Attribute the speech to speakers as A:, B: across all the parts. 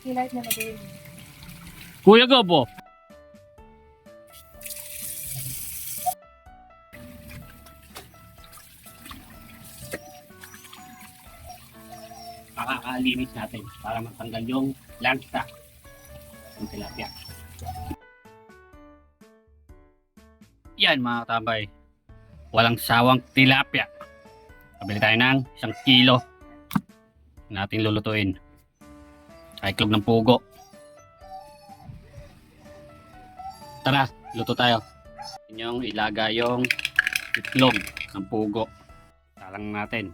A: Kilait na din.
B: Kuya Gobo. Pakakalinis natin para matanggal yung langsa ng tilapia. Yan mga katambay. Walang sawang tilapia. Kabili tayo ng 1 kilo. Natin lulutuin. Iklog ng pugo. Tara, luto tayo. Inyong ilaga yung itlog ng pugo. Talang natin.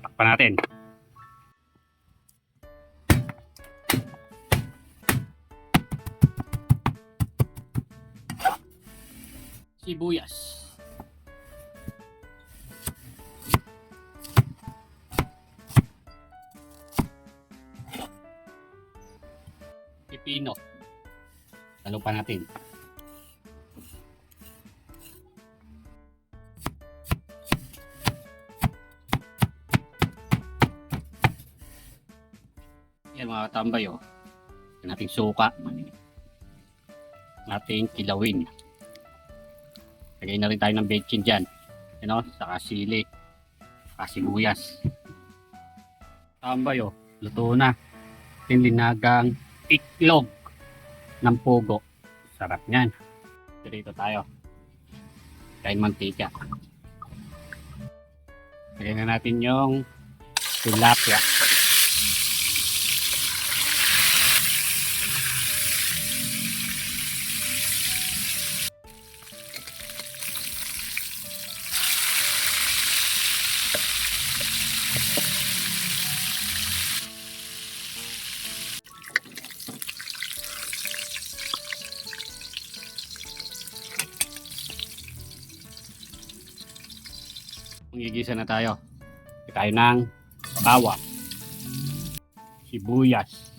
B: Takpan natin. Sibuyas. Pipino. Talo pa natin. Yan mga katambay oh. Yan nating suka. Nating kilawin. Lagay na rin tayo ng bechin dyan. Yan o, saka sili. Saka sibuyas. Tambay oh, luto na. Tinlinagang iklog ng pugo. Sarap niyan. Dito tayo. Kain mantika. Lagay na natin yung tilapia. Magigisa na tayo. Tayo ng bawang, sibuyas,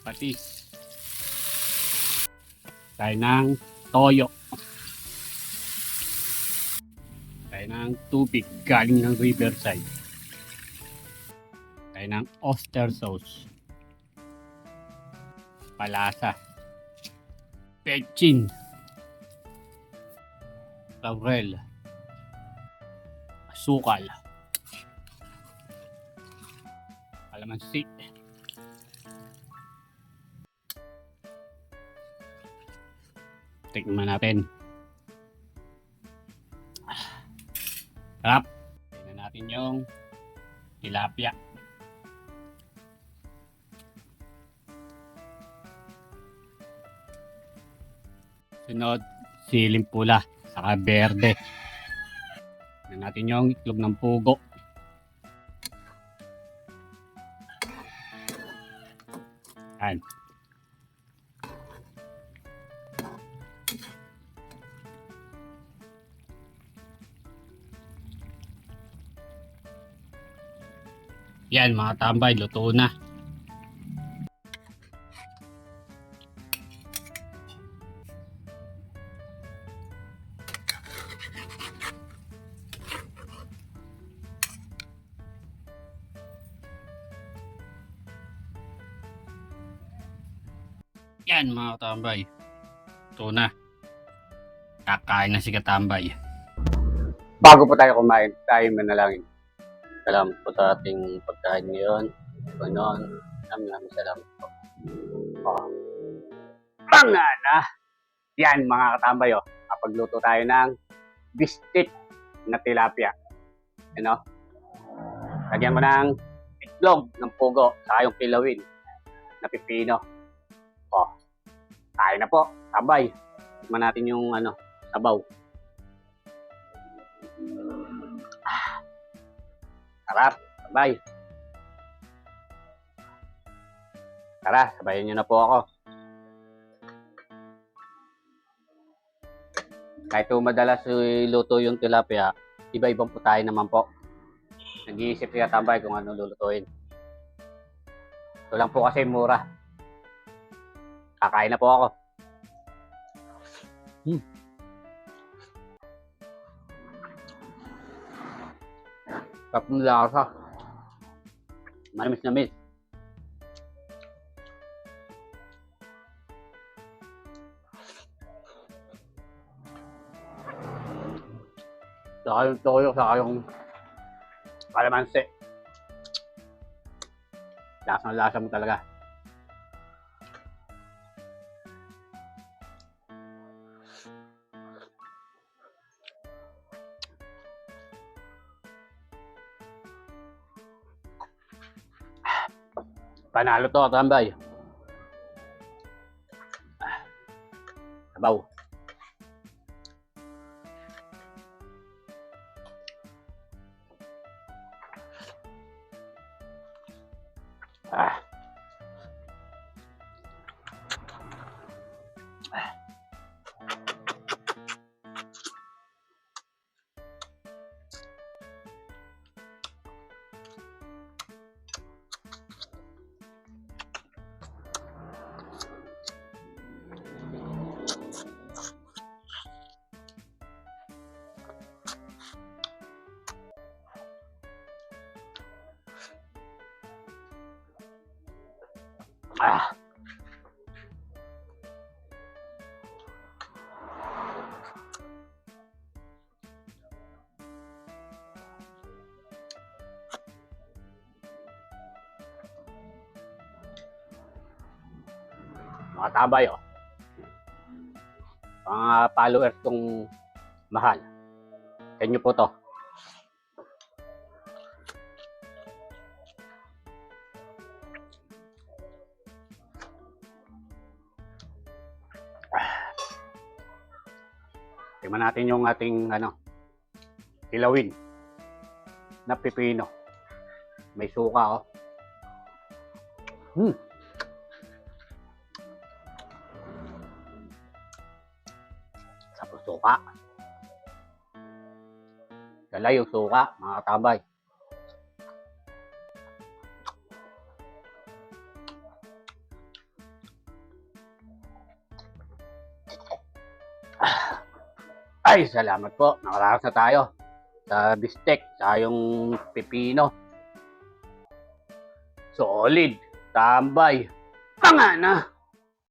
B: patis, tayo ng toyo, tayo ng tubig galing ng riverside, tayo ng oyster sauce, palasa, bechin, laurel, asukal, kalamansi, tikman natin. Sarap. Tingnan natin yung tilapia. Sunod, siling pula. Saka berde. Tignan natin yung itlog ng pugo. Yan. Yan mga tambay, luto na. Yan mga katambay. Ito na. Kakain na si katambay.
C: Bago po tayo kumain, tayo manalangin. Salamat po sa ating pagkain ngayon. Panginoon, maraming salamat po. Oh. Mga na! Yan mga katambay, oh. Kapagluto tayo ng bistik na tilapia. You know? Lagyan mo ng itlog ng pugo, saka yung kilawin na pipino. Oh. Tayo na po, tambay. Tignan natin yung sabaw. Sarap, sabay. Tara, sabayan nyo na po ako. Kahit madalas luto yung tilapia, iba-ibang putahe naman po. Nag-iisip siya tambay kung ano lulutuin. Ito lang po kasi mura. Kakain na po ako. Sarap ng lasa. Manamis-namis. Saka yung toyo, saka yung kalamansi. Lasang-lasa mo talaga. Panalo to, tambay. Sabaw. Ah. Ah. Mga tabay, oh. Mga followers kong mahal. Sa inyo po to. Tingnan natin yung ating kilawin na pipino. May suka, oh. Tapos suka. Dala yung suka, mga katabay. Ay, salamat po. Nakaraos na tayo sa bistek, sa yung pipino. Solid. Tambay. Tanga na.